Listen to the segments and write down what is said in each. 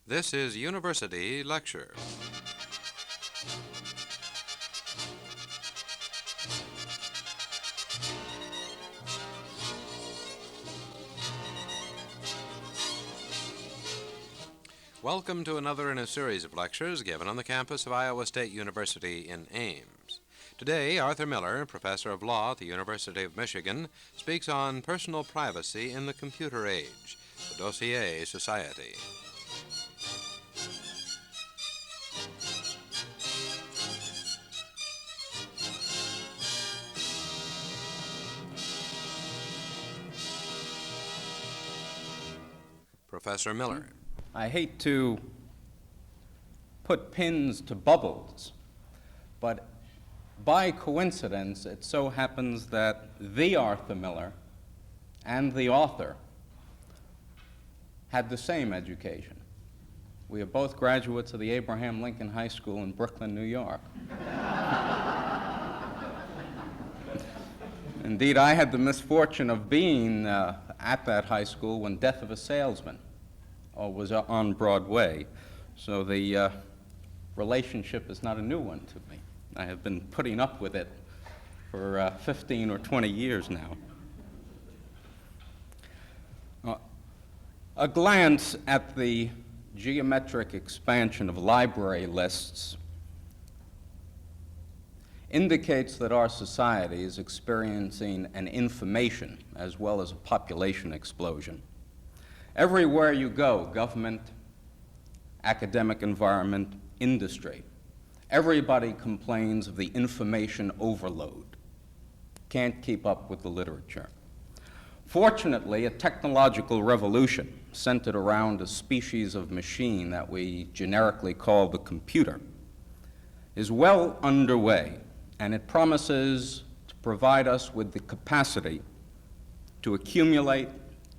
This is University Lecture. Welcome to another in a series of lectures given on the campus of Iowa State University in Ames. Today, Arthur Miller, professor of law at the University of Michigan, speaks on personal privacy in the computer age, the Dossier Society. Professor Miller. I hate to put pins to bubbles, but by coincidence, it so happens that the Arthur Miller and the author had the same education. We are both graduates of the Abraham Lincoln High School in Brooklyn, New York. Indeed, I had the misfortune of being at that high school when Death of a Salesman was on Broadway, so the relationship is not a new one to me. I have been putting up with it for 15 or 20 years now. A glance at the geometric expansion of library lists indicates that our society is experiencing an information as well as a population explosion. Everywhere you go, government, academic environment, industry, everybody complains of the information overload. Can't keep up with the literature. Fortunately, a technological revolution centered around a species of machine that we generically call the computer is well underway, and it promises to provide us with the capacity to accumulate,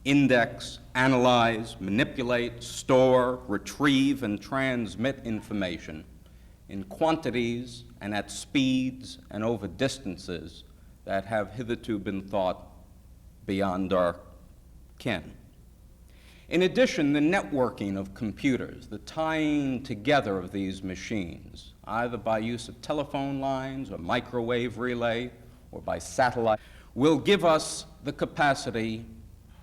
index, analyze, manipulate, store, retrieve, and transmit information in quantities and at speeds and over distances that have hitherto been thought beyond our ken. In addition, the networking of computers, the tying together of these machines, either by use of telephone lines or microwave relay or by satellite, will give us the capacity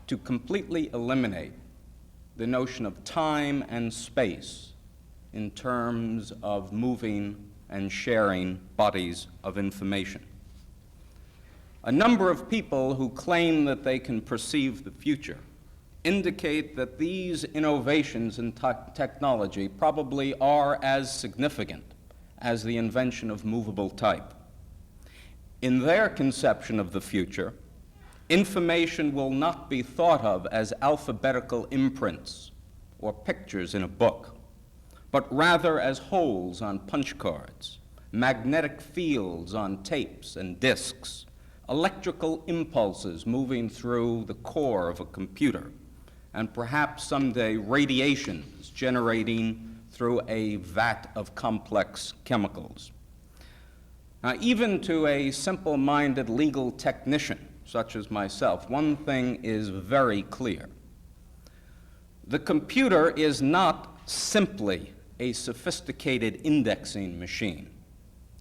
to completely eliminate the notion of time and space in terms of moving and sharing bodies of information. A number of people who claim that they can perceive the future indicate that these innovations in technology probably are as significant as the invention of movable type. In their conception of the future, information will not be thought of as alphabetical imprints or pictures in a book, but rather as holes on punch cards, magnetic fields on tapes and disks, electrical impulses moving through the core of a computer, and perhaps someday radiations generating through a vat of complex chemicals. Now, even to a simple-minded legal technician, such as myself, one thing is very clear. The computer is not simply a sophisticated indexing machine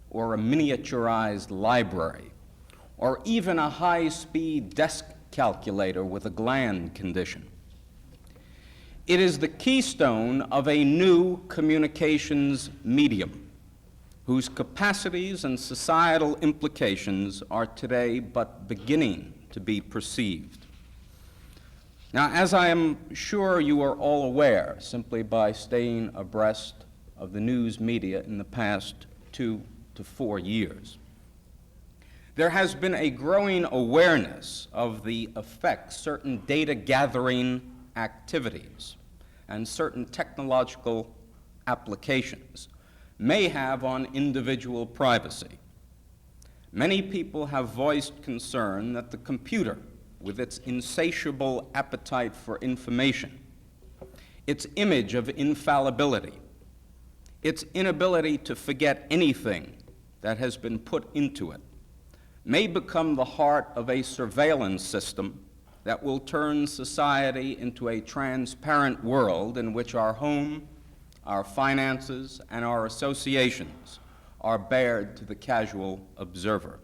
or a miniaturized library or even a high-speed desk calculator with a gland condition. It is the keystone of a new communications medium whose capacities and societal implications are today but beginning to be perceived. Now, as I am sure you are all aware, simply by staying abreast of the news media in the past 2 to 4 years, there has been a growing awareness of the effects certain data gathering activities and certain technological applications may have on individual privacy. Many people have voiced concern that the computer, with its insatiable appetite for information, its image of infallibility, its inability to forget anything that has been put into it, may become the heart of a surveillance system that will turn society into a transparent world in which our home, our finances, and our associations are bared to the casual observer.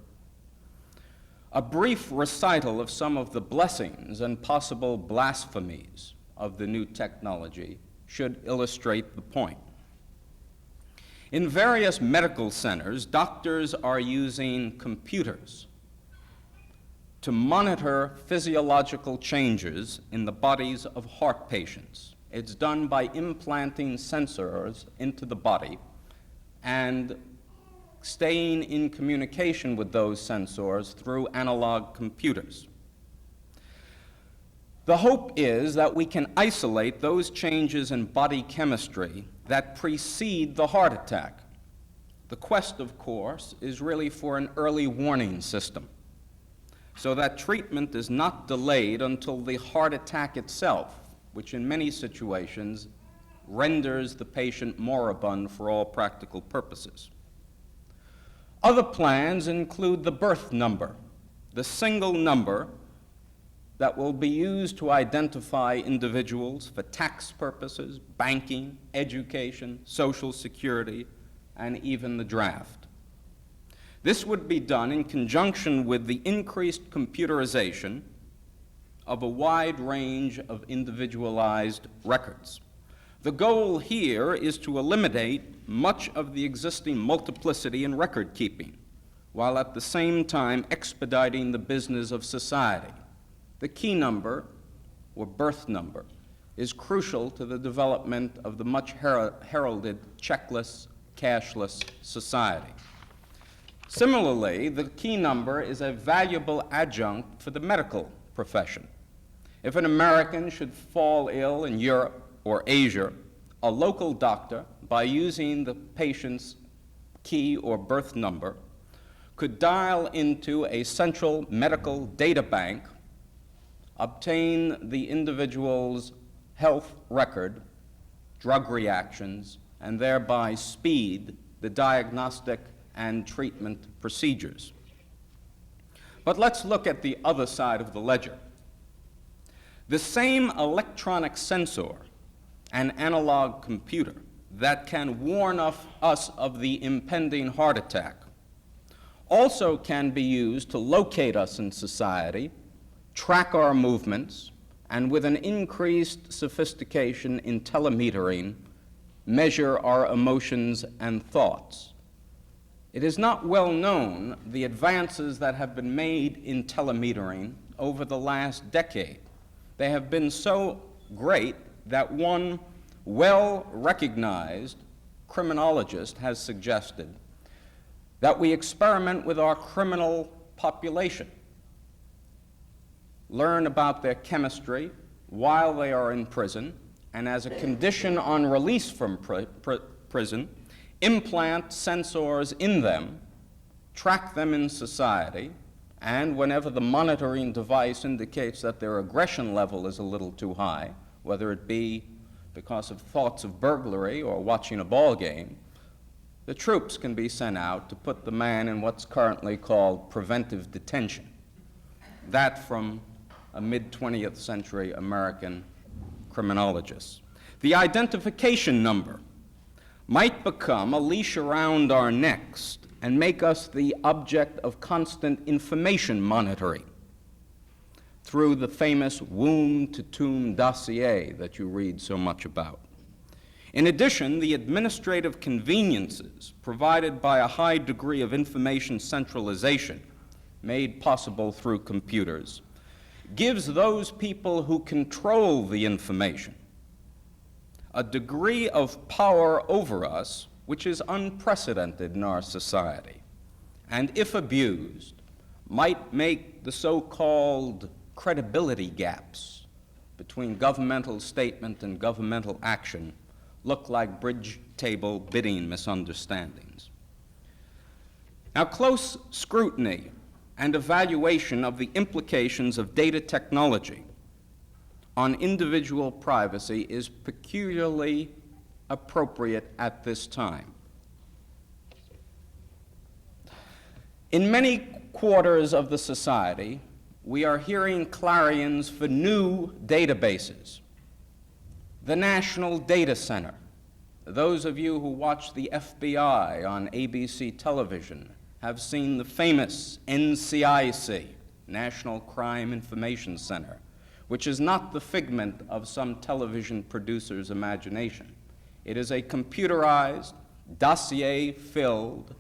A brief recital of some of the blessings and possible blasphemies of the new technology should illustrate the point. In various medical centers, doctors are using computers to monitor physiological changes in the bodies of heart patients. It's done by implanting sensors into the body and staying in communication with those sensors through analog computers. The hope is that we can isolate those changes in body chemistry that precede the heart attack. The quest, of course, is really for an early warning system, so that treatment is not delayed until the heart attack itself, which in many situations renders the patient moribund for all practical purposes. Other plans include the birth number, the single number that will be used to identify individuals for tax purposes, banking, education, Social Security, and even the draft. This would be done in conjunction with the increased computerization of a wide range of individualized records. The goal here is to eliminate much of the existing multiplicity in record keeping, while at the same time expediting the business of society. The key number, or birth number, is crucial to the development of the much heralded checkless, cashless society. Similarly, the key number is a valuable adjunct for the medical profession. If an American should fall ill in Europe or Asia, a local doctor, by using the patient's key or birth number, could dial into a central medical data bank, obtain the individual's health record, drug reactions, and thereby speed the diagnostic and treatment procedures. But let's look at the other side of the ledger. The same electronic sensor and analog computer that can warn us of the impending heart attack also can be used to locate us in society, track our movements, and with an increased sophistication in telemetering, measure our emotions and thoughts. It is not well known the advances that have been made in telemetering over the last decade. They have been so great that one well-recognized criminologist has suggested that we experiment with our criminal population, learn about their chemistry while they are in prison, and as a condition on release from prison, implant sensors in them, track them in society, and whenever the monitoring device indicates that their aggression level is a little too high, whether it be because of thoughts of burglary or watching a ball game, the troops can be sent out to put the man in what's currently called preventive detention. That from a mid-20th century American criminologist. The identification number might become a leash around our necks and make us the object of constant information monitoring through the famous womb-to-tomb dossier that you read so much about. In addition, the administrative conveniences provided by a high degree of information centralization made possible through computers gives those people who control the information a degree of power over us which is unprecedented in our society, and if abused, might make the so-called credibility gaps between governmental statement and governmental action look like bridge table bidding misunderstandings. Now, close scrutiny and evaluation of the implications of data technology on individual privacy is peculiarly appropriate at this time. In many quarters of the society, we are hearing clarions for new databases. The National Data Center. Those of you who watch the FBI on ABC television have seen the famous NCIC, National Crime Information Center, which is not the figment of some television producer's imagination. It is a computerized, dossier-filled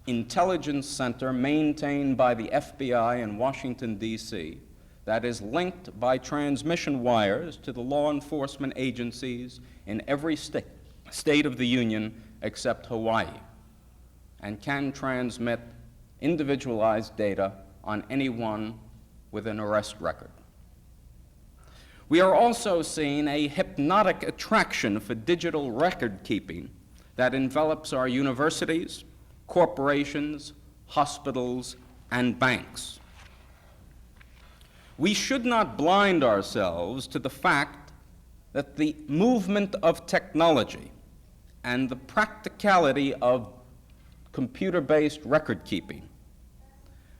intelligence center maintained by the FBI in Washington, D.C., that is linked by transmission wires to the law enforcement agencies in every state of the Union except Hawaii, and can transmit individualized data on anyone with an arrest record. We are also seeing a hypnotic attraction for digital record keeping that envelops our universities, corporations, hospitals, and banks. We should not blind ourselves to the fact that the movement of technology and the practicality of computer-based record keeping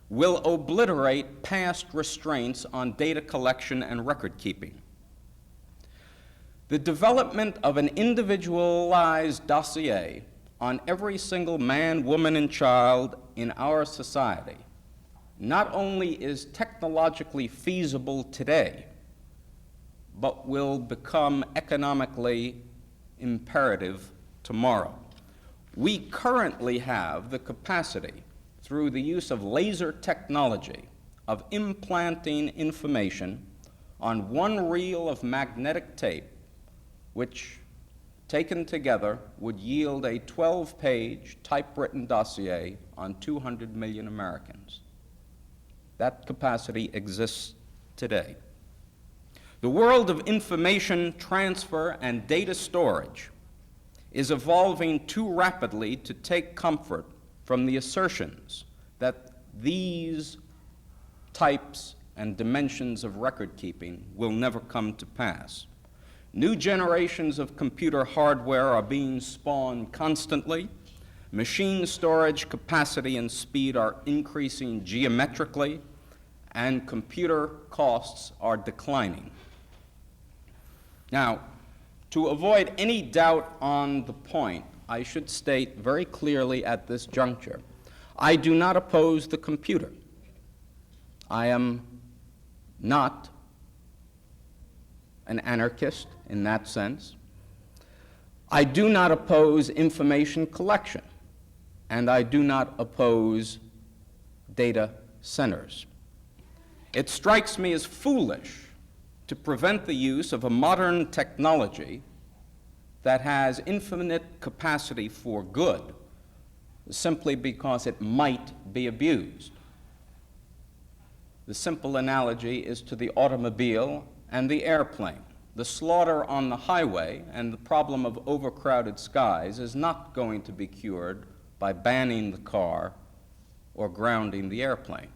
will obliterate past restraints on data collection and record keeping. The development of an individualized dossier on every single man, woman, and child in our society not only is technologically feasible today, but will become economically imperative tomorrow. We currently have the capacity, through the use of laser technology, of implanting information on one reel of magnetic tape, which, taken together, would yield a 12-page typewritten dossier on 200 million Americans. That capacity exists today. The world of information transfer and data storage is evolving too rapidly to take comfort from the assertions that these types and dimensions of record keeping will never come to pass. New generations of computer hardware are being spawned constantly. Machine storage capacity and speed are increasing geometrically, and computer costs are declining. Now, to avoid any doubt on the point, I should state very clearly at this juncture, I do not oppose the computer. I am not an anarchist in that sense. I do not oppose information collection, and I do not oppose data centers. It strikes me as foolish to prevent the use of a modern technology that has infinite capacity for good simply because it might be abused. The simple analogy is to the automobile and the airplane. The slaughter on the highway and the problem of overcrowded skies is not going to be cured by banning the car or grounding the airplane.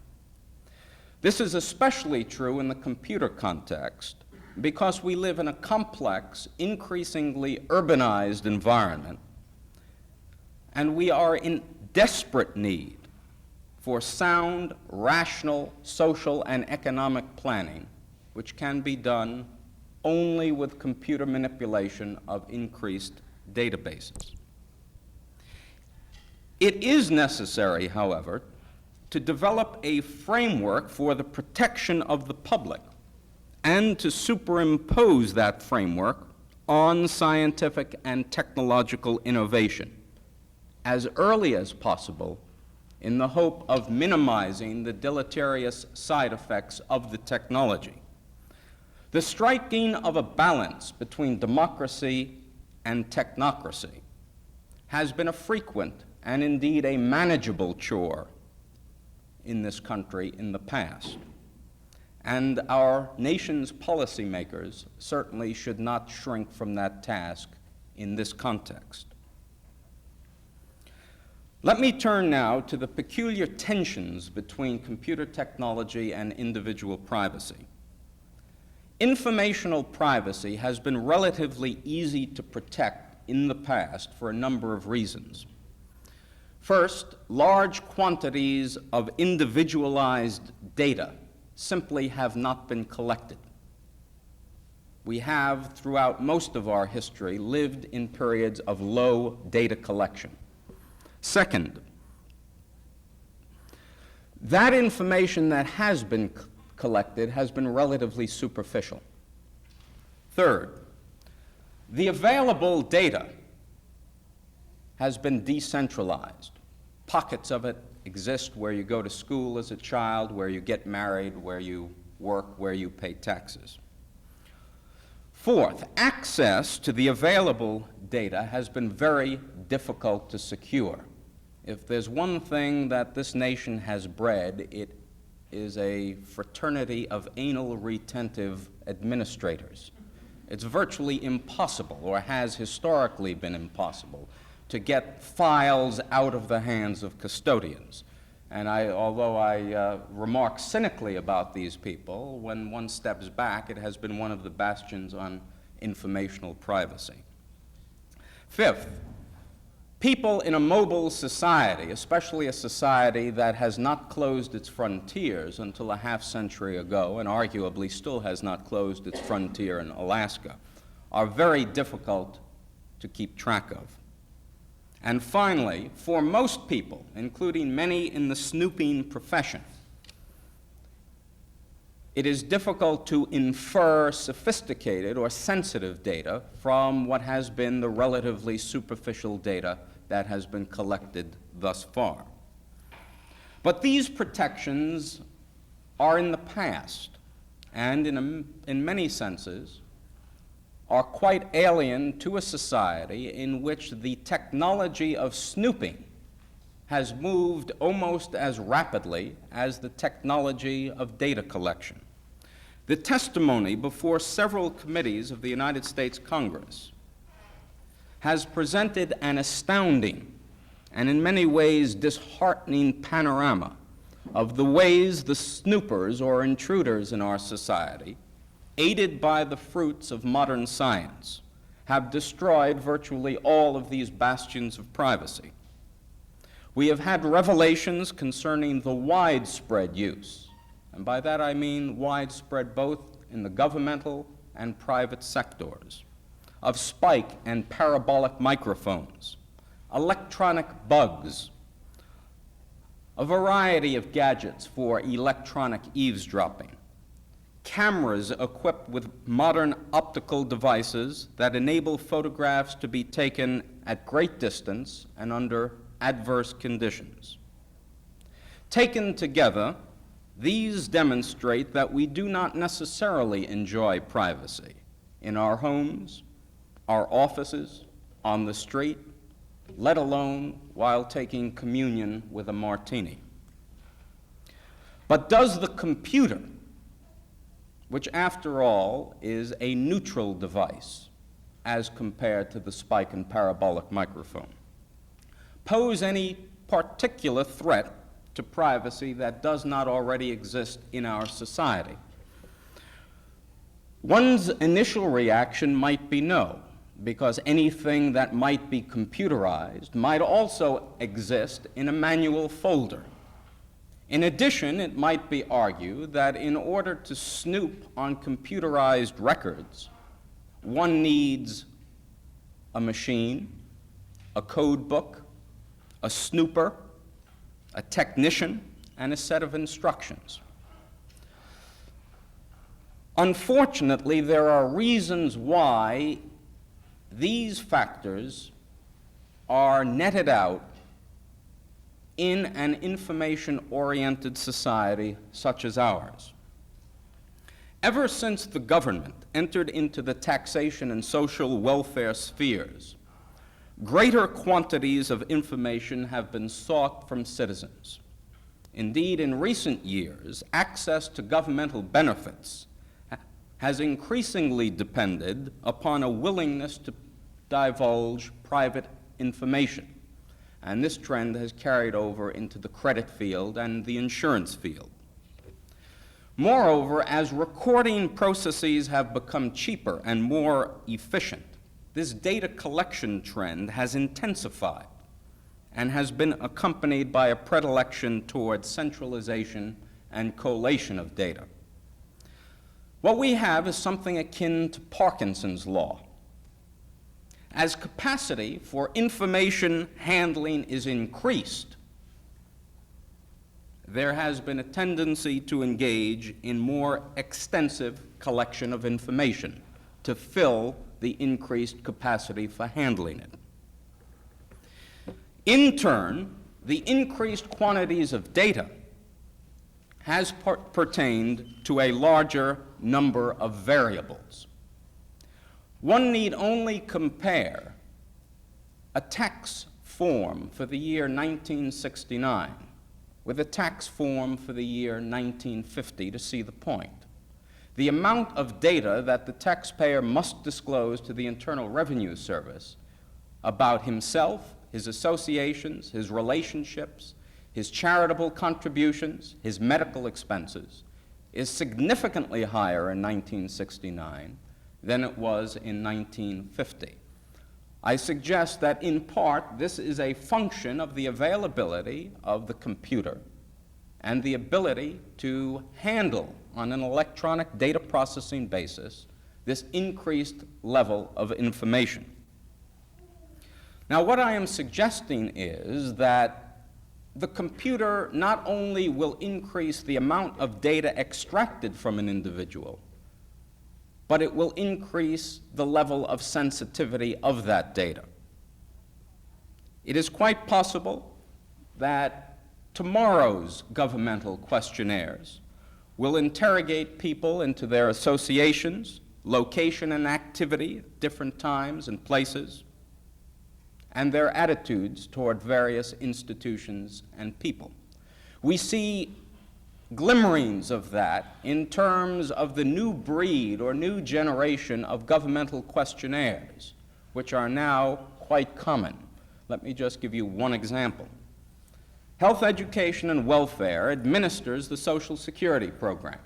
This is especially true in the computer context because we live in a complex, increasingly urbanized environment, and we are in desperate need for sound, rational, social, and economic planning, which can be done only with computer manipulation of increased databases. It is necessary, however, to develop a framework for the protection of the public and to superimpose that framework on scientific and technological innovation as early as possible in the hope of minimizing the deleterious side effects of the technology. The striking of a balance between democracy and technocracy has been a frequent and indeed a manageable chore in this country in the past. And our nation's policymakers certainly should not shrink from that task in this context. Let me turn now to the peculiar tensions between computer technology and individual privacy. Informational privacy has been relatively easy to protect in the past for a number of reasons. First, large quantities of individualized data, simply have not been collected. We have, throughout most of our history, lived in periods of low data collection. Second, that information that has been collected has been relatively superficial. Third, the available data has been decentralized. Pockets of it exist where you go to school as a child, where you get married, where you work, where you pay taxes. Fourth, access to the available data has been very difficult to secure. If there's one thing that this nation has bred, it is a fraternity of anal retentive administrators. It's virtually impossible, or has historically been impossible, to get files out of the hands of custodians. And although I remark cynically about these people, when one steps back, it has been one of the bastions on informational privacy. Fifth, people in a mobile society, especially a society that has not closed its frontiers until a half-century ago, and arguably still has not closed its frontier in Alaska, are very difficult to keep track of. And finally, for most people, including many in the snooping profession, it is difficult to infer sophisticated or sensitive data from what has been the relatively superficial data that has been collected thus far. But these protections are in the past, and in many senses, are quite alien to a society in which the technology of snooping has moved almost as rapidly as the technology of data collection. The testimony before several committees of the United States Congress has presented an astounding and in many ways disheartening panorama of the ways the snoopers or intruders in our society, aided by the fruits of modern science, have destroyed virtually all of these bastions of privacy. We have had revelations concerning the widespread use, and by that I mean widespread both in the governmental and private sectors, of spike and parabolic microphones, electronic bugs, a variety of gadgets for electronic eavesdropping, cameras equipped with modern optical devices that enable photographs to be taken at great distance and under adverse conditions. Taken together, these demonstrate that we do not necessarily enjoy privacy in our homes, our offices, on the street, let alone while taking communion with a martini. But does the computer, which after all is a neutral device as compared to the spike and parabolic microphone, pose any particular threat to privacy that does not already exist in our society? One's initial reaction might be no, because anything that might be computerized might also exist in a manual folder. In addition, it might be argued that in order to snoop on computerized records, one needs a machine, a code book, a snooper, a technician, and a set of instructions. Unfortunately, there are reasons why these factors are netted out in an information-oriented society such as ours. Ever since the government entered into the taxation and social welfare spheres, greater quantities of information have been sought from citizens. Indeed, in recent years, access to governmental benefits has increasingly depended upon a willingness to divulge private information. And this trend has carried over into the credit field and the insurance field. Moreover, as recording processes have become cheaper and more efficient, this data collection trend has intensified and has been accompanied by a predilection toward centralization and collation of data. What we have is something akin to Parkinson's law. As capacity for information handling is increased, there has been a tendency to engage in more extensive collection of information to fill the increased capacity for handling it. In turn, the increased quantities of data has pertained to a larger number of variables. One need only compare a tax form for the year 1969 with a tax form for the year 1950 to see the point. The amount of data that the taxpayer must disclose to the Internal Revenue Service about himself, his associations, his relationships, his charitable contributions, his medical expenses, is significantly higher in 1969 than it was in 1950. I suggest that in part this is a function of the availability of the computer and the ability to handle on an electronic data processing basis this increased level of information. Now, what I am suggesting is that the computer not only will increase the amount of data extracted from an individual, but it will increase the level of sensitivity of that data. It is quite possible that tomorrow's governmental questionnaires will interrogate people into their associations, location and activity at different times and places, and their attitudes toward various institutions and people. We see glimmerings of that in terms of the new breed or new generation of governmental questionnaires, which are now quite common. Let me just give you one example. Health, Education, and Welfare administers the Social Security program.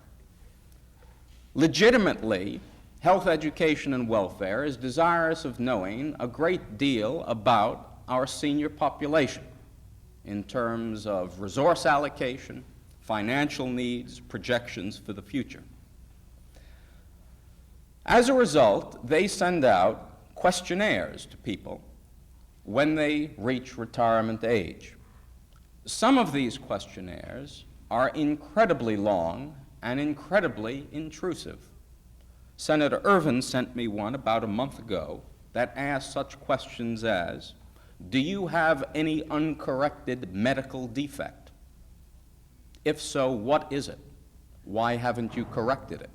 Legitimately, Health, Education, and Welfare is desirous of knowing a great deal about our senior population in terms of resource allocation, financial needs, projections for the future. As a result, they send out questionnaires to people when they reach retirement age. Some of these questionnaires are incredibly long and incredibly intrusive. Senator Ervin sent me one about a month ago that asked such questions as, do you have any uncorrected medical defect? If so, what is it? Why haven't you corrected it?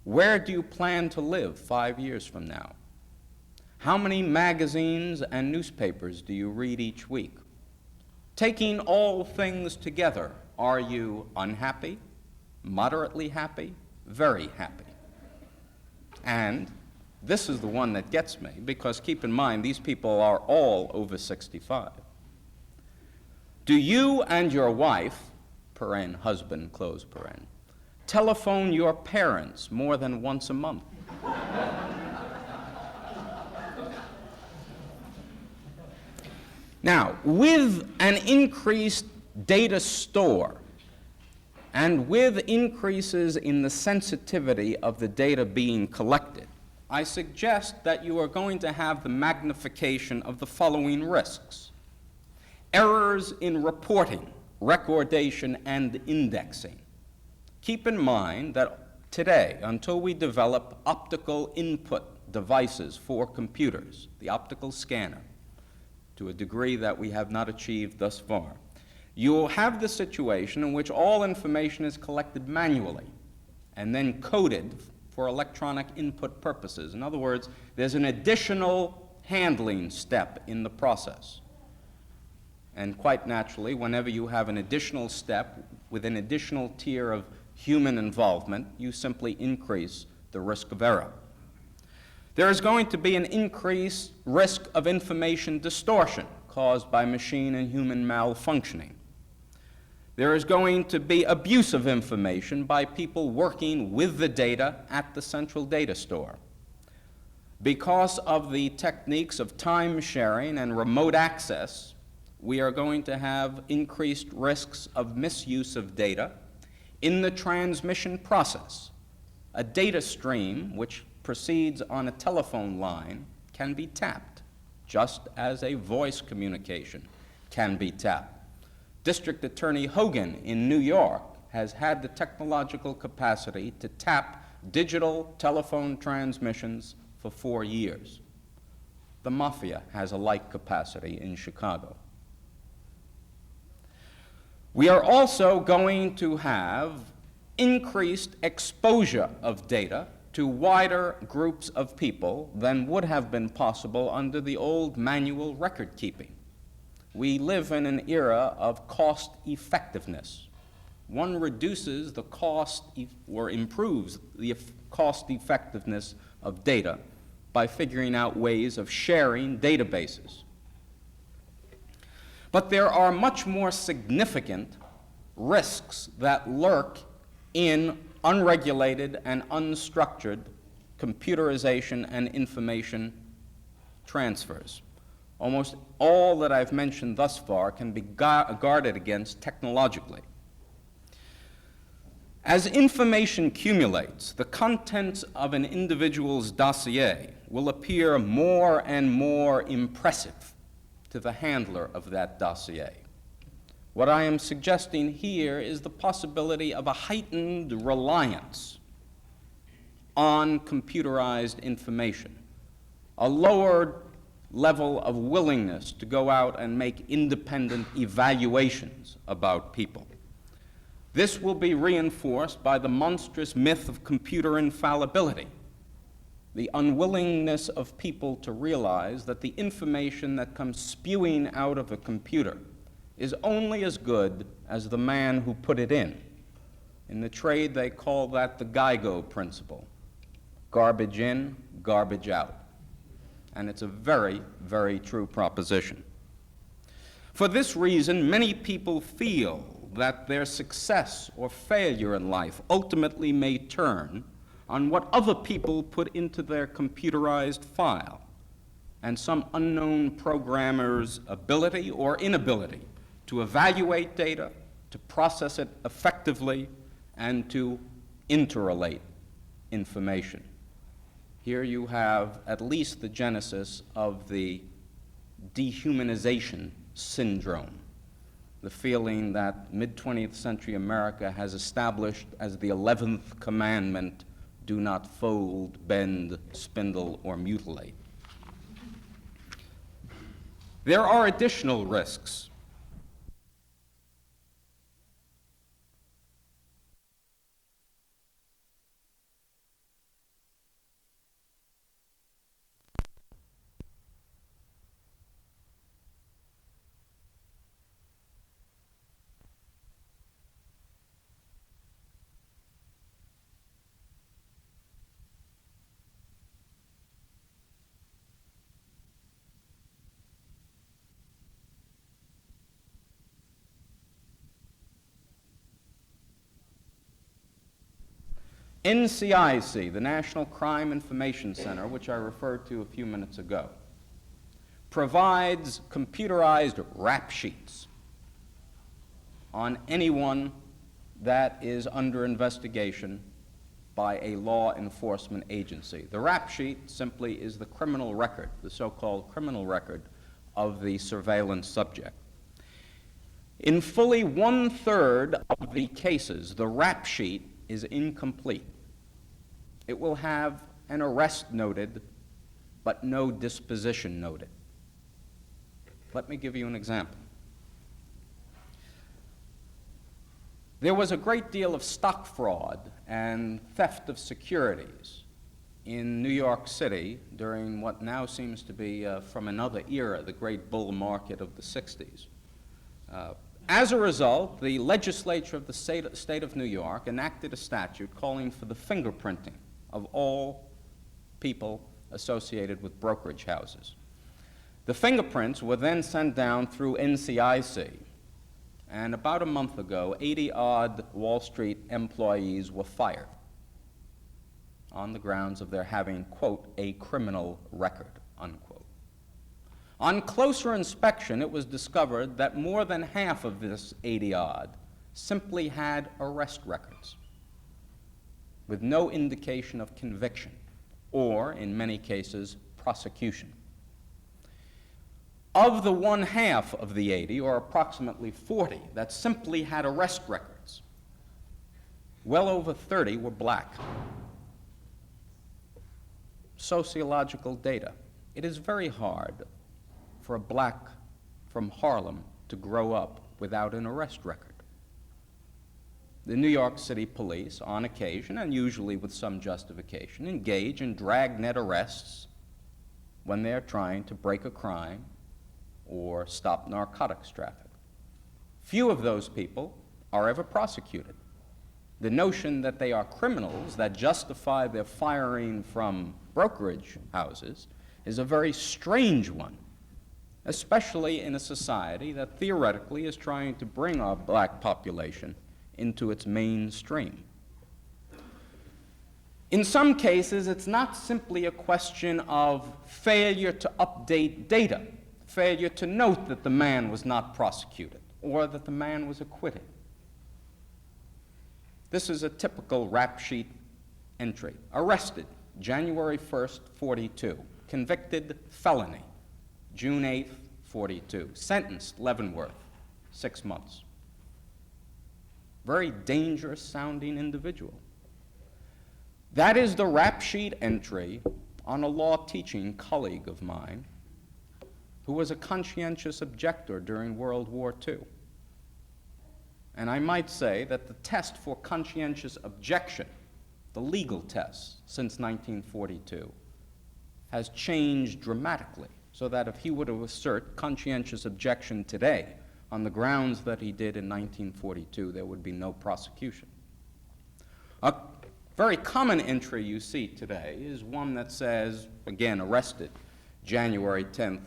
Where do you plan to live 5 years from now? How many magazines and newspapers do you read each week? Taking all things together, are you unhappy, moderately happy, very happy? And this is the one that gets me, because keep in mind, these people are all over 65. Do you and your wife, paren, husband, close paren, telephone your parents more than once a month? Now, with an increased data store and with increases in the sensitivity of the data being collected, I suggest that you are going to have the magnification of the following risks. Errors in reporting, recordation, and indexing. Keep in mind that today, until we develop optical input devices for computers, the optical scanner, to a degree that we have not achieved thus far, you will have the situation in which all information is collected manually and then coded for electronic input purposes. In other words, there's an additional handling step in the process. And quite naturally, whenever you have an additional step with an additional tier of human involvement, you simply increase the risk of error. There is going to be an increased risk of information distortion caused by machine and human malfunctioning. There is going to be abuse of information by people working with the data at the central data store. Because of the techniques of time sharing and remote access, we are going to have increased risks of misuse of data in the transmission process. A data stream which proceeds on a telephone line can be tapped, just as a voice communication can be tapped. District Attorney Hogan in New York has had the technological capacity to tap digital telephone transmissions for 4 years. The Mafia has a like capacity in Chicago. We are also going to have increased exposure of data to wider groups of people than would have been possible under the old manual record keeping. We live in an era of cost effectiveness. One reduces the cost or improves the cost effectiveness of data by figuring out ways of sharing databases. But there are much more significant risks that lurk in unregulated and unstructured computerization and information transfers. Almost all that I've mentioned thus far can be guarded against technologically. As information accumulates, the contents of an individual's dossier will appear more and more impressive to the handler of that dossier. What I am suggesting here is the possibility of a heightened reliance on computerized information, a lowered level of willingness to go out and make independent evaluations about people. This will be reinforced by the monstrous myth of computer infallibility, the unwillingness of people to realize that the information that comes spewing out of a computer is only as good as the man who put it in. In the trade, they call that the GIGO principle: garbage in, garbage out. And it's a very, very true proposition. For this reason, many people feel that their success or failure in life ultimately may turn on what other people put into their computerized file and some unknown programmer's ability or inability to evaluate data, to process it effectively, and to interrelate information. Here you have at least the genesis of the dehumanization syndrome, the feeling that mid-20th century America has established as the 11th commandment: do not fold, bend, spindle, or mutilate. There are additional risks. NCIC, the National Crime Information Center, which I referred to a few minutes ago, provides computerized rap sheets on anyone that is under investigation by a law enforcement agency. The rap sheet simply is the criminal record, the so-called criminal record of the surveillance subject. In fully 1/3 of the cases, the rap sheet is incomplete. It will have an arrest noted, but no disposition noted. Let me give you an example. There was a great deal of stock fraud and theft of securities in New York City during what now seems to be from another era, the great bull market of the 60s. As a result, the legislature of the state of New York enacted a statute calling for the fingerprinting of all people associated with brokerage houses. The fingerprints were then sent down through NCIC, and about a month ago, 80-odd Wall Street employees were fired on the grounds of their having, quote, a criminal record, unquote. On closer inspection, it was discovered that more than half of this 80-odd simply had arrest records with no indication of conviction or, in many cases, prosecution. Of the one half of the 80, or approximately 40, that simply had arrest records, well over 30 were black. Sociological data. It is very hard for a black from Harlem to grow up without an arrest record. The New York City police, on occasion, and usually with some justification, engage in dragnet arrests when they're trying to break a crime or stop narcotics traffic. Few of those people are ever prosecuted. The notion that they are criminals that justify their firing from brokerage houses is a very strange one, especially in a society that theoretically is trying to bring our black population into its mainstream. In some cases, it's not simply a question of failure to update data, failure to note that the man was not prosecuted or that the man was acquitted. This is a typical rap sheet entry. Arrested, January 1st, 42. Convicted, felony, June 8th, 42. Sentenced, Leavenworth, 6 months. Very dangerous sounding individual. That is the rap sheet entry on a law teaching colleague of mine who was a conscientious objector during World War II. And I might say that the test for conscientious objection, the legal test since 1942, has changed dramatically, so that if he were to assert conscientious objection today on the grounds that he did in 1942, there would be no prosecution. A very common entry you see today is one that says, again, arrested, January 10th,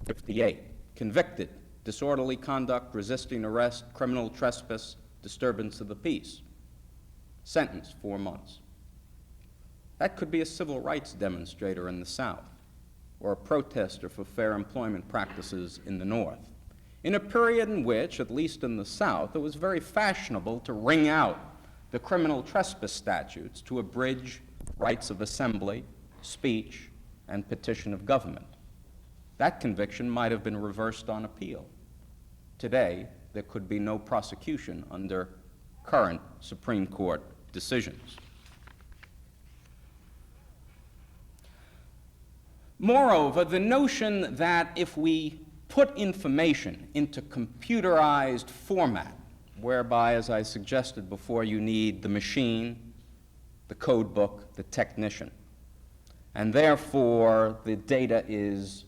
58, convicted, disorderly conduct, resisting arrest, criminal trespass, disturbance of the peace, sentenced 4 months. That could be a civil rights demonstrator in the South or a protester for fair employment practices in the North, in a period in which, at least in the South, it was very fashionable to wring out the criminal trespass statutes to abridge rights of assembly, speech, and petition of government. That conviction might have been reversed on appeal. Today, there could be no prosecution under current Supreme Court decisions. Moreover, the notion that if we put information into computerized format, whereby, as I suggested before, you need the machine, the code book, the technician, and therefore the data is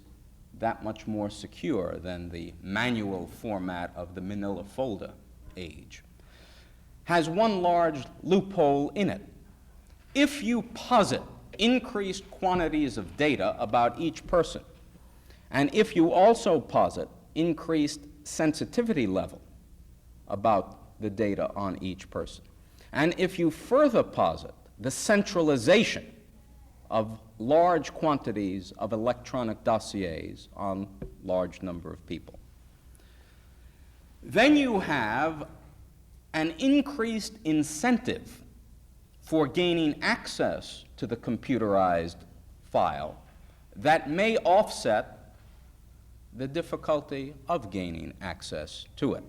that much more secure than the manual format of the manila folder age, has one large loophole in it. If you posit increased quantities of data about each person, and if you also posit increased sensitivity level about the data on each person, and if you further posit the centralization of large quantities of electronic dossiers on large number of people, then you have an increased incentive for gaining access to the computerized file that may offset the difficulty of gaining access to it.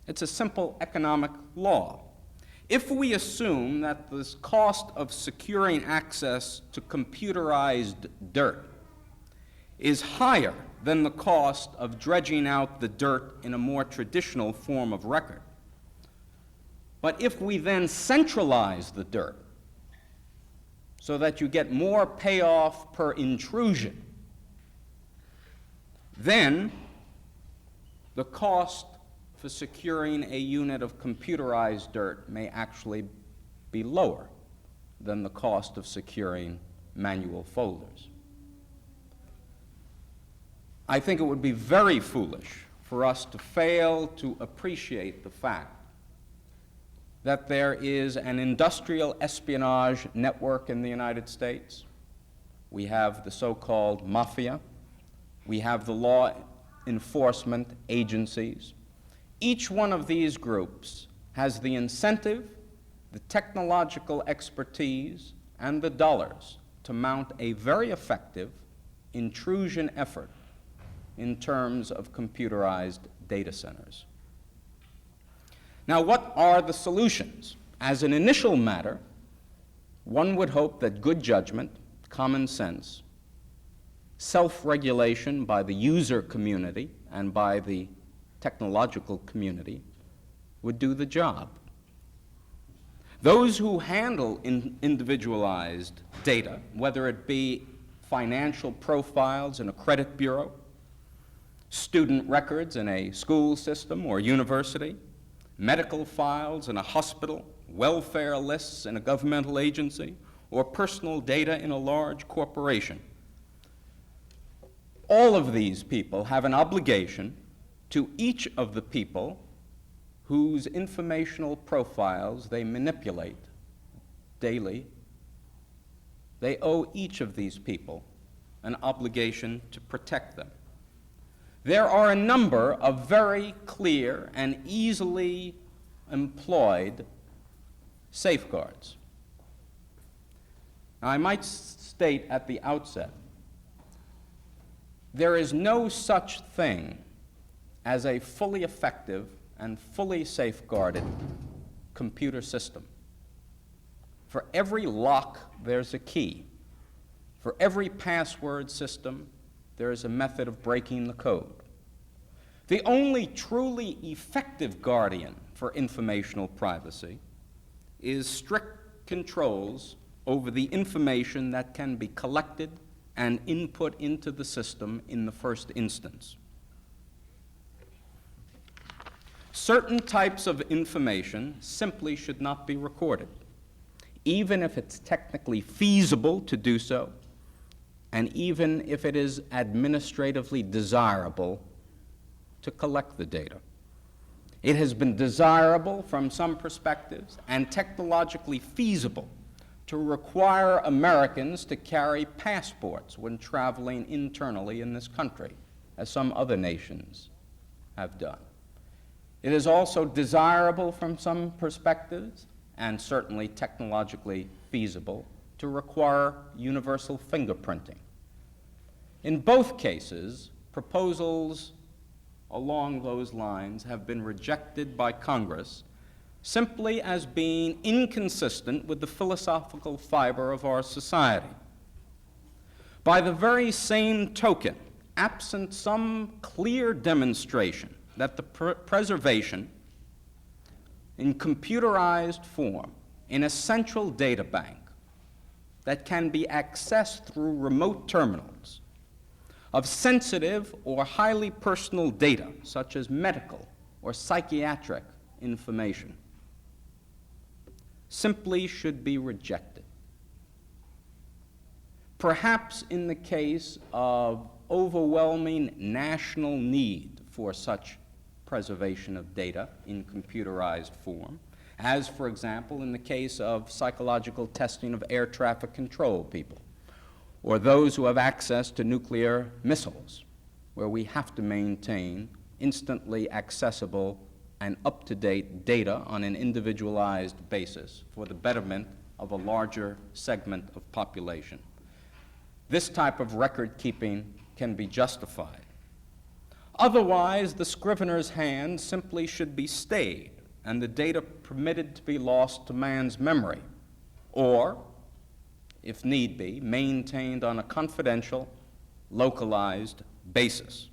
It's a simple economic law. If we assume that this cost of securing access to computerized dirt is higher than the cost of dredging out the dirt in a more traditional form of record, but if we then centralize the dirt so that you get more payoff per intrusion, then the cost for securing a unit of computerized dirt may actually be lower than the cost of securing manual folders. I think it would be very foolish for us to fail to appreciate the fact that there is an industrial espionage network in the United States. We have the so-called mafia, We have the law enforcement agencies. Each one of these groups has the incentive, the technological expertise, and the dollars to mount a very effective intrusion effort in terms of computerized data centers. Now, what are the solutions? As an initial matter, one would hope that good judgment, common sense, self-regulation by the user community and by the technological community would do the job. Those who handle individualized data, whether it be financial profiles in a credit bureau, student records in a school system or university, medical files in a hospital, welfare lists in a governmental agency, or personal data in a large corporation. All of these people have an obligation to each of the people whose informational profiles they manipulate daily. They owe each of these people an obligation to protect them. There are a number of very clear and easily employed safeguards. Now, I might state at the outset, there is no such thing as a fully effective and fully safeguarded computer system. For every lock, there's a key. For every password system, there is a method of breaking the code. The only truly effective guardian for informational privacy is strict controls over the information that can be collected and input into the system in the first instance. Certain types of information simply should not be recorded, even if it's technically feasible to do so, and even if it is administratively desirable to collect the data. It has been desirable from some perspectives and technologically feasible to require Americans to carry passports when traveling internally in this country, as some other nations have done. It is also desirable from some perspectives, and certainly technologically feasible, to require universal fingerprinting. In both cases, proposals along those lines have been rejected by Congress simply as being inconsistent with the philosophical fiber of our society. By the very same token, absent some clear demonstration that the preservation in computerized form in a central data bank that can be accessed through remote terminals of sensitive or highly personal data, such as medical or psychiatric information, simply should be rejected. Perhaps in the case of overwhelming national need for such preservation of data in computerized form, as, for example, in the case of psychological testing of air traffic control people, or those who have access to nuclear missiles, where we have to maintain instantly accessible and up-to-date data on an individualized basis for the betterment of a larger segment of population. This type of record-keeping can be justified. Otherwise, the scrivener's hand simply should be stayed and the data permitted to be lost to man's memory, or, if need be, maintained on a confidential, localized basis.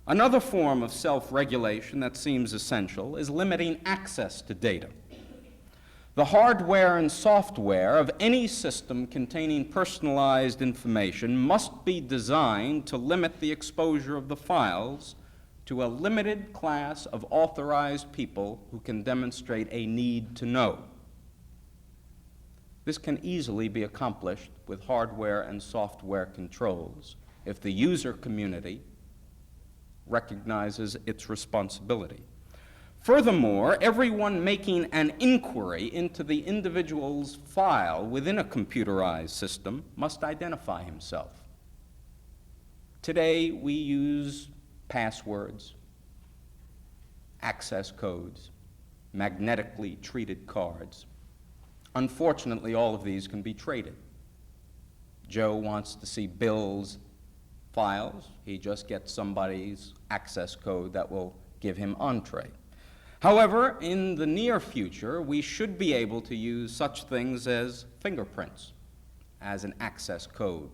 Another form of self-regulation that seems essential is limiting access to data. The hardware and software of any system containing personalized information must be designed to limit the exposure of the files to a limited class of authorized people who can demonstrate a need to know. This can easily be accomplished with hardware and software controls if the user community recognizes its responsibility. Furthermore, everyone making an inquiry into the individual's file within a computerized system must identify himself. Today, we use passwords, access codes, magnetically treated cards. Unfortunately, all of these can be traded. Joe wants to see Bill's files. He just gets somebody's access code that will give him entree. However, in the near future, we should be able to use such things as fingerprints as an access code,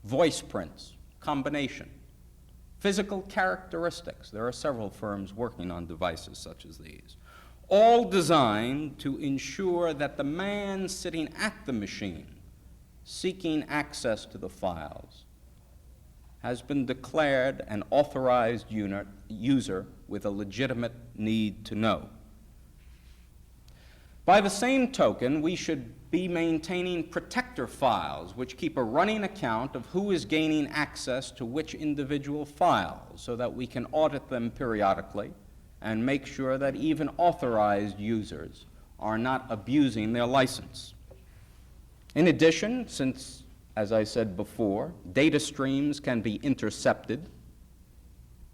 voice prints, combination, physical characteristics. There are several firms working on devices such as these, all designed to ensure that the man sitting at the machine seeking access to the files has been declared an authorized user with a legitimate need to know. By the same token, we should be maintaining protector files which keep a running account of who is gaining access to which individual files so that we can audit them periodically and make sure that even authorized users are not abusing their license. In addition, since, as I said before, data streams can be intercepted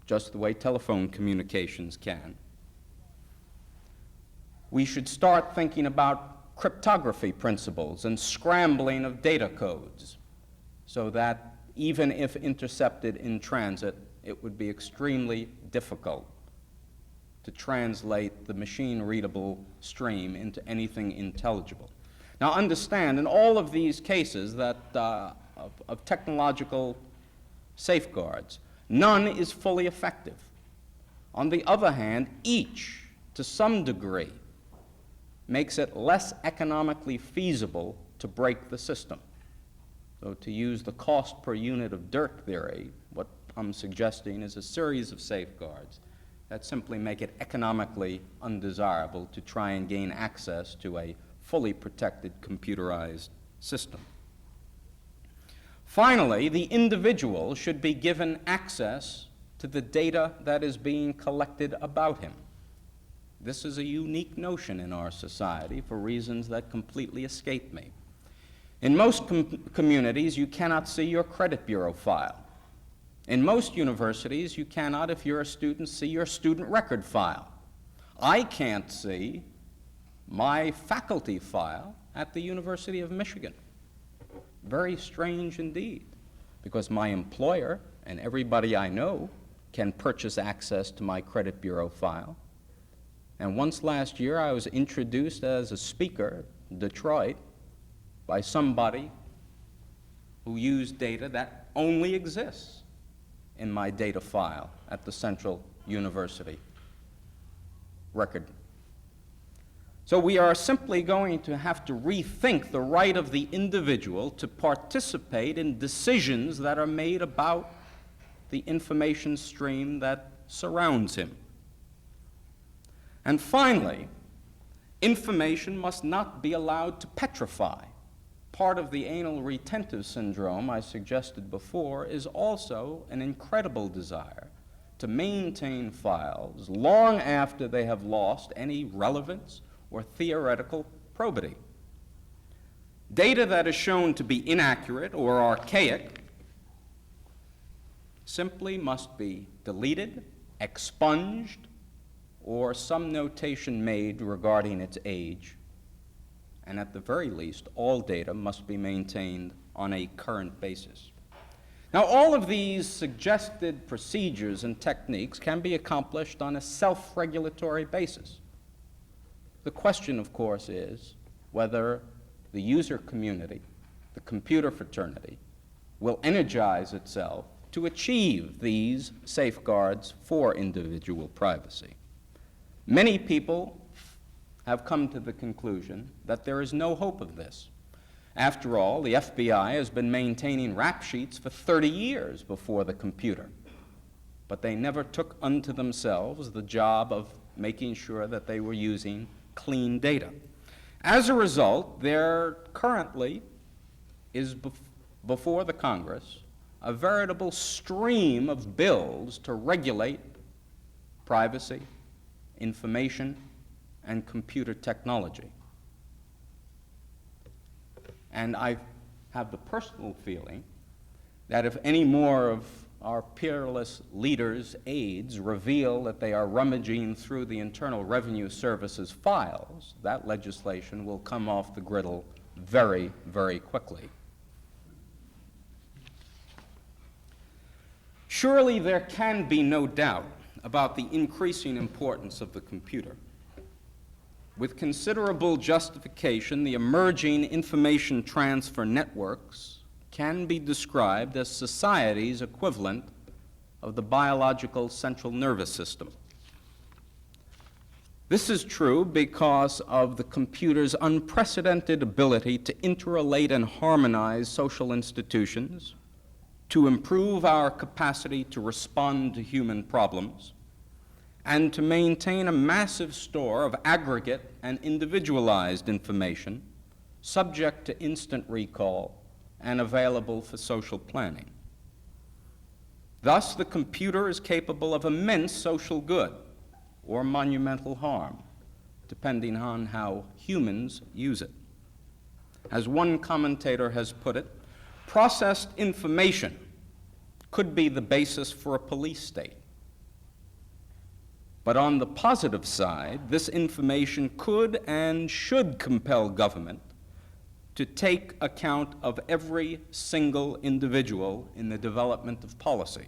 just the way telephone communications can, we should start thinking about cryptography principles and scrambling of data codes so that even if intercepted in transit, it would be extremely difficult to translate the machine-readable stream into anything intelligible. Now understand, in all of these cases of technological safeguards, none is fully effective. On the other hand, each, to some degree, makes it less economically feasible to break the system. So to use the cost per unit of dirt theory, what I'm suggesting is a series of safeguards that simply make it economically undesirable to try and gain access to a fully protected computerized system. Finally, the individual should be given access to the data that is being collected about him. This is a unique notion in our society for reasons that completely escape me. In most communities, you cannot see your credit bureau file. In most universities, you cannot, if you're a student, see your student record file. I can't see my faculty file at the University of Michigan. Very strange indeed, because my employer and everybody I know can purchase access to my credit bureau file. And once last year, I was introduced as a speaker in Detroit by somebody who used data that only exists in my data file at the Central University record. So we are simply going to have to rethink the right of the individual to participate in decisions that are made about the information stream that surrounds him. And finally, information must not be allowed to petrify. Part of the anal retentive syndrome I suggested before is also an incredible desire to maintain files long after they have lost any relevance or theoretical probity. Data that is shown to be inaccurate or archaic simply must be deleted, expunged, or some notation made regarding its age. And at the very least, all data must be maintained on a current basis. Now, all of these suggested procedures and techniques can be accomplished on a self-regulatory basis. The question, of course, is whether the user community, the computer fraternity, will energize itself to achieve these safeguards for individual privacy. Many people have come to the conclusion that there is no hope of this. After all, the FBI has been maintaining rap sheets for 30 years before the computer, but they never took unto themselves the job of making sure that they were using clean data. As a result, there currently is before the Congress a veritable stream of bills to regulate privacy, information, and computer technology. And I have the personal feeling that if any more of our peerless leaders' aides reveal that they are rummaging through the Internal Revenue Service's files, that legislation will come off the griddle very, very quickly. Surely there can be no doubt about the increasing importance of the computer. With considerable justification, the emerging information transfer networks can be described as society's equivalent of the biological central nervous system. This is true because of the computer's unprecedented ability to interrelate and harmonize social institutions, to improve our capacity to respond to human problems, and to maintain a massive store of aggregate and individualized information subject to instant recall and available for social planning. Thus, the computer is capable of immense social good or monumental harm, depending on how humans use it. As one commentator has put it, processed information could be the basis for a police state. But on the positive side, this information could and should compel government to take account of every single individual in the development of policy.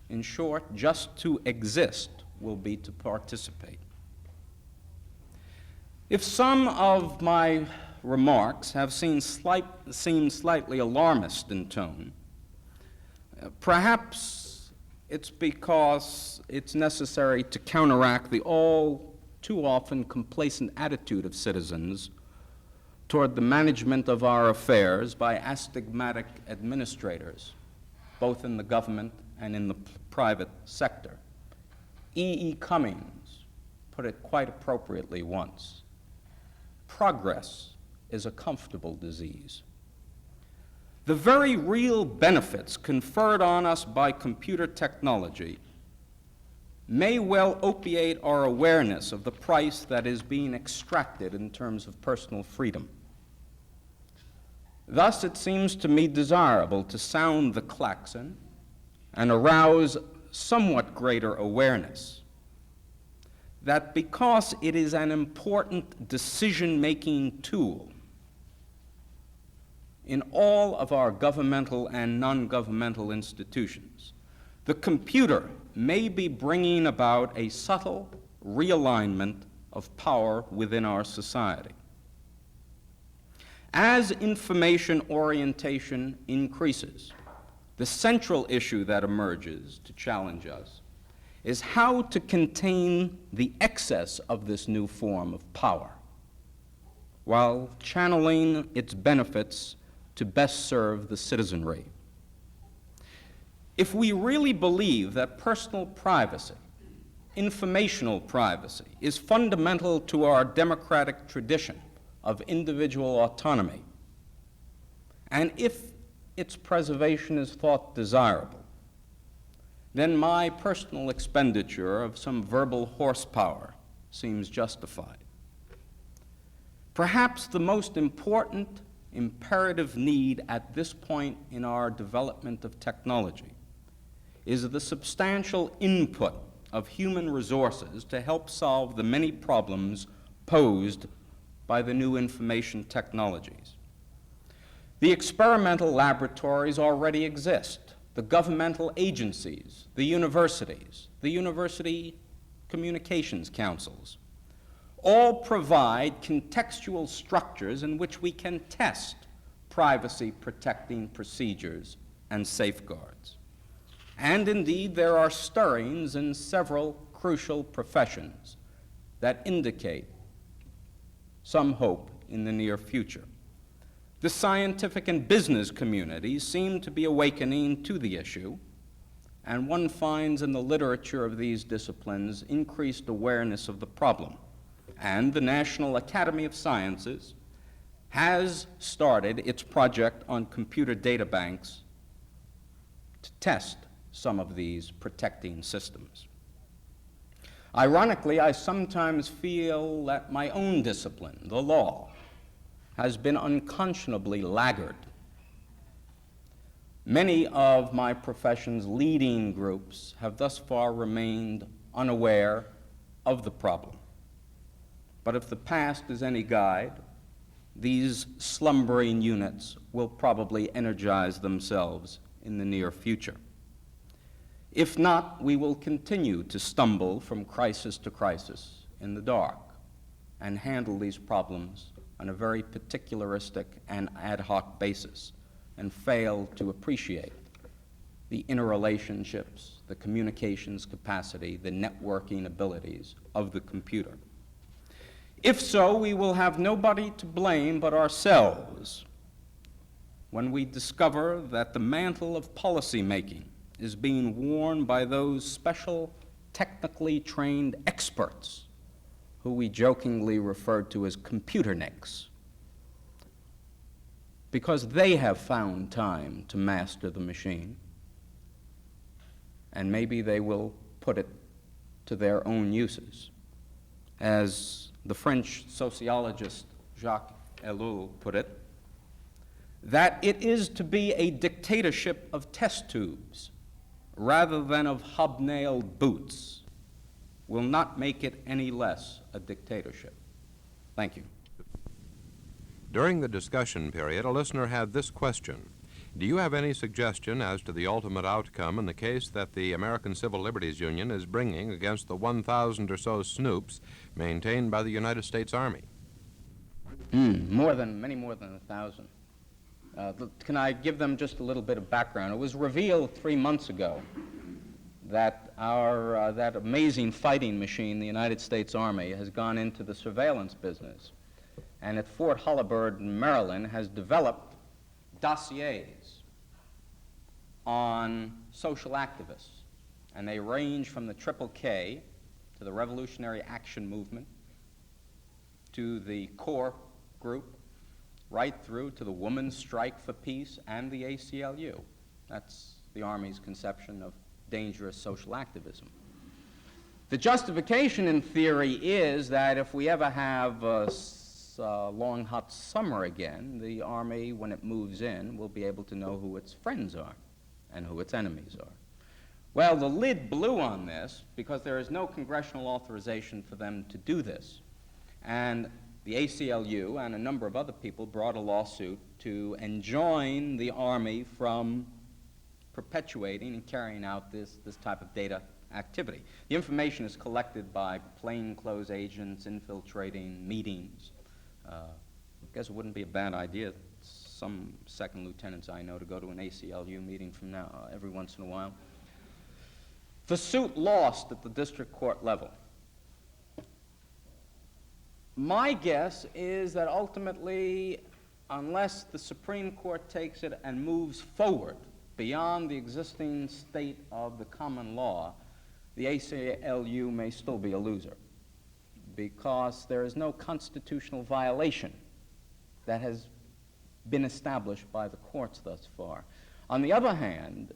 In short, just to exist will be to participate. If some of my remarks have seemed slightly alarmist in tone, perhaps it's because it's necessary to counteract the all too often complacent attitude of citizens toward the management of our affairs by astigmatic administrators, both in the government and in the private sector. E. E. Cummings put it quite appropriately once: progress is a comfortable disease. The very real benefits conferred on us by computer technology may well opiate our awareness of the price that is being extracted in terms of personal freedom. Thus, it seems to me desirable to sound the klaxon and arouse somewhat greater awareness that because it is an important decision-making tool in all of our governmental and non-governmental institutions, the computer may be bringing about a subtle realignment of power within our society. As information orientation increases, the central issue that emerges to challenge us is how to contain the excess of this new form of power while channeling its benefits to best serve the citizenry. If we really believe that personal privacy, informational privacy, is fundamental to our democratic tradition of individual autonomy, and if its preservation is thought desirable, then my personal expenditure of some verbal horsepower seems justified. Perhaps the most important imperative need at this point in our development of technology is the substantial input of human resources to help solve the many problems posed by the new information technologies. The experimental laboratories already exist. The governmental agencies, the universities, the university communications councils, all provide contextual structures in which we can test privacy-protecting procedures and safeguards. And indeed, there are stirrings in several crucial professions that indicate some hope in the near future. The scientific and business communities seem to be awakening to the issue, and one finds in the literature of these disciplines increased awareness of the problem. And the National Academy of Sciences has started its project on computer data banks to test some of these protecting systems. Ironically, I sometimes feel that my own discipline, the law, has been unconscionably laggard. Many of my profession's leading groups have thus far remained unaware of the problem. But if the past is any guide, these slumbering units will probably energize themselves in the near future. If not, we will continue to stumble from crisis to crisis in the dark and handle these problems on a very particularistic and ad hoc basis and fail to appreciate the interrelationships, the communications capacity, the networking abilities of the computer. If so, we will have nobody to blame but ourselves when we discover that the mantle of policymaking is being worn by those special, technically trained experts who we jokingly refer to as computerniks, because they have found time to master the machine, and maybe they will put it to their own uses. As the French sociologist Jacques Ellul put it, that it is to be a dictatorship of test tubes rather than of hobnailed boots will not make it any less a dictatorship. Thank you. During the discussion period, a listener had this question: do you have any suggestion as to the ultimate outcome in the case that the American Civil Liberties Union is bringing against the 1,000 or so snoops maintained by the United States Army? Many more than 1,000. Can I give them just a little bit of background? It was revealed 3 months ago that that amazing fighting machine, the United States Army, has gone into the surveillance business, and at Fort Holabird in Maryland has developed dossiers on social activists, and they range from the KKK to the Revolutionary Action Movement to the CORE group, right through to the Women's Strike for Peace and the ACLU. That's the Army's conception of dangerous social activism. The justification in theory is that if we ever have a long, hot summer again, the Army, when it moves in, will be able to know who its friends are and who its enemies are. Well, the lid blew on this because there is no congressional authorization for them to do this. And the ACLU and a number of other people brought a lawsuit to enjoin the Army from perpetuating and carrying out this type of data activity. The information is collected by plainclothes agents infiltrating meetings. I guess it wouldn't be a bad idea, some second lieutenants I know, to go to an ACLU meeting from now every once in a while. The suit lost at the district court level. My guess is that ultimately, unless the Supreme Court takes it and moves forward beyond the existing state of the common law, the ACLU may still be a loser, because there is no constitutional violation that has been established by the courts thus far. On the other hand,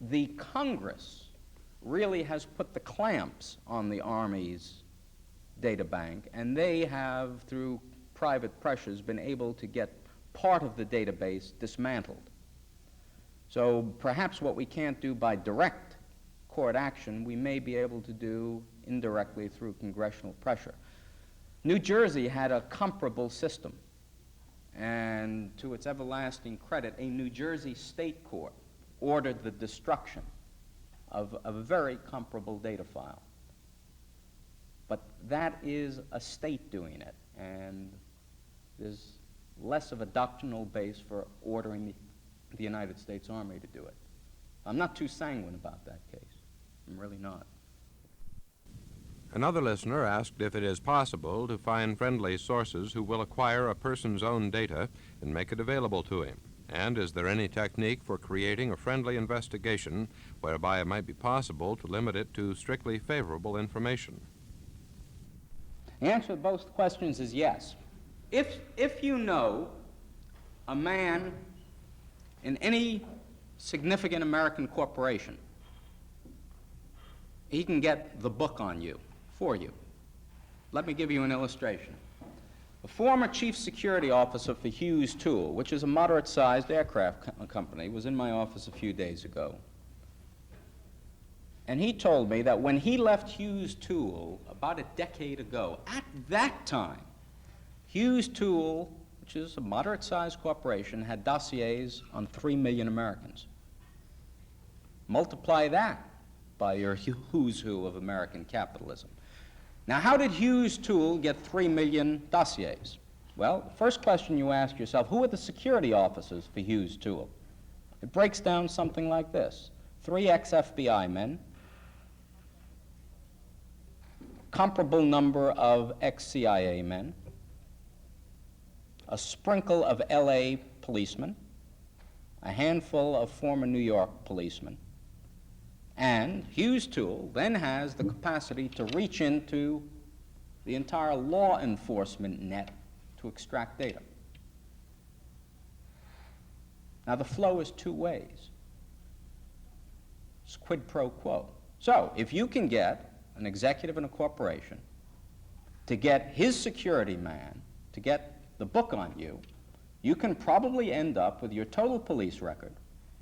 the Congress really has put the clamps on the Army's data bank, and they have, through private pressures, been able to get part of the database dismantled. So perhaps what we can't do by direct court action, we may be able to do indirectly through congressional pressure. New Jersey had a comparable system, and to its everlasting credit, a New Jersey state court ordered the destruction of a very comparable data file. But that is a state doing it, and there's less of a doctrinal base for ordering the United States Army to do it. I'm not too sanguine about that case. I'm really not. Another listener asked if it is possible to find friendly sources who will acquire a person's own data and make it available to him. And is there any technique for creating a friendly investigation whereby it might be possible to limit it to strictly favorable information? The answer to both questions is yes. If you know a man in any significant American corporation, he can get the book on you for you. Let me give you an illustration. The former chief security officer for Hughes Tool, which is a moderate-sized aircraft company, was in my office a few days ago. And he told me that when he left Hughes Tool about a decade ago, at that time, Hughes Tool, which is a moderate-sized corporation, had dossiers on 3 million Americans. Multiply that by your who's who of American capitalism. Now, how did Hughes Tool get 3 million dossiers? Well, the first question you ask yourself, who are the security officers for Hughes Tool? It breaks down something like this. 3 ex-FBI men, comparable number of ex-CIA men, a sprinkle of LA policemen, a handful of former New York policemen, and Hughes Tool then has the capacity to reach into the entire law enforcement net to extract data. Now, the flow is 2 ways. It's quid pro quo. So, if you can get an executive in a corporation to get his security man to get the book on you, you can probably end up with your total police record,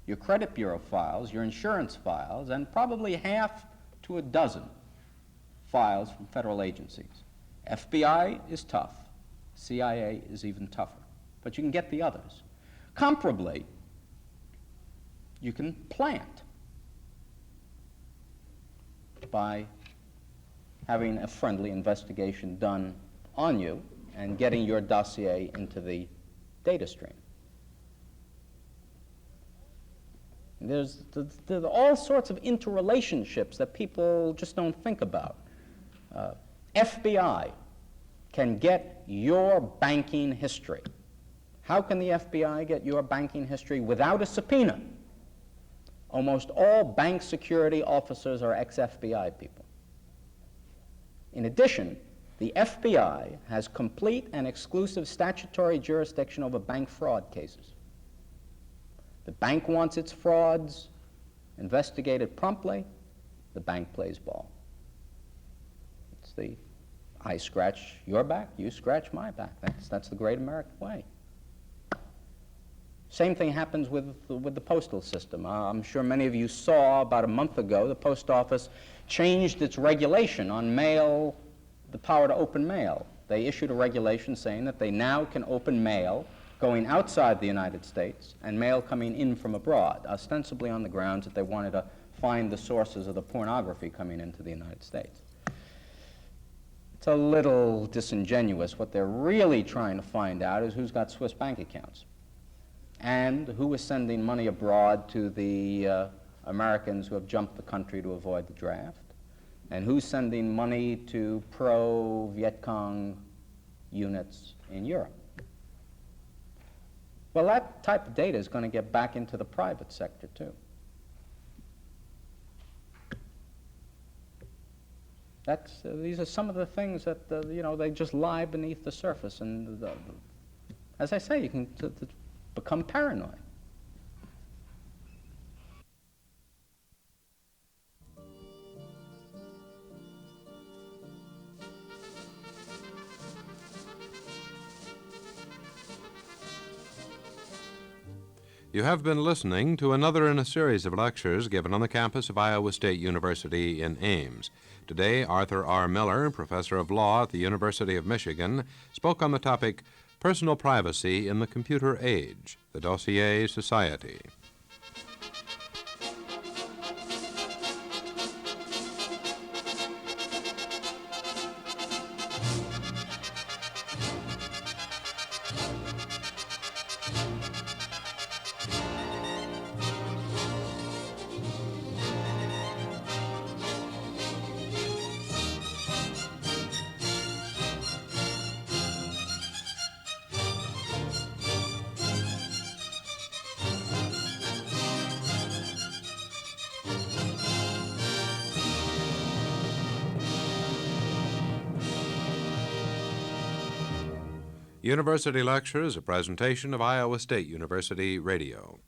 your credit bureau files, your insurance files, and probably half to a dozen files from federal agencies. FBI is tough. CIA is even tougher. But you can get the others. Comparably, you can plant by having a friendly investigation done on you and getting your dossier into the data stream. There's all sorts of interrelationships that people just don't think about. FBI can get your banking history. How can the FBI get your banking history without a subpoena? Almost all bank security officers are ex-FBI people. In addition, the FBI has complete and exclusive statutory jurisdiction over bank fraud cases. The bank wants its frauds investigated promptly, the bank plays ball. It's the I scratch your back, you scratch my back. That's the great American way. Same thing happens with the postal system. I'm sure many of you saw about a month ago the post office changed its regulation on mail, the power to open mail. They issued a regulation saying that they now can open mail going outside the United States and mail coming in from abroad, ostensibly on the grounds that they wanted to find the sources of the pornography coming into the United States. It's a little disingenuous. What they're really trying to find out is who's got Swiss bank accounts and who is sending money abroad to the Americans who have jumped the country to avoid the draft, and who's sending money to pro-Viet Cong units in Europe. Well, that type of data is going to get back into the private sector, too. These are some of the things that, they just lie beneath the surface. And as I say, you can become paranoid. You have been listening to another in a series of lectures given on the campus of Iowa State University in Ames. Today, Arthur R. Miller, professor of law at the University of Michigan, spoke on the topic Personal Privacy in the Computer Age, the Dossier Society. University Lecture is a presentation of Iowa State University Radio.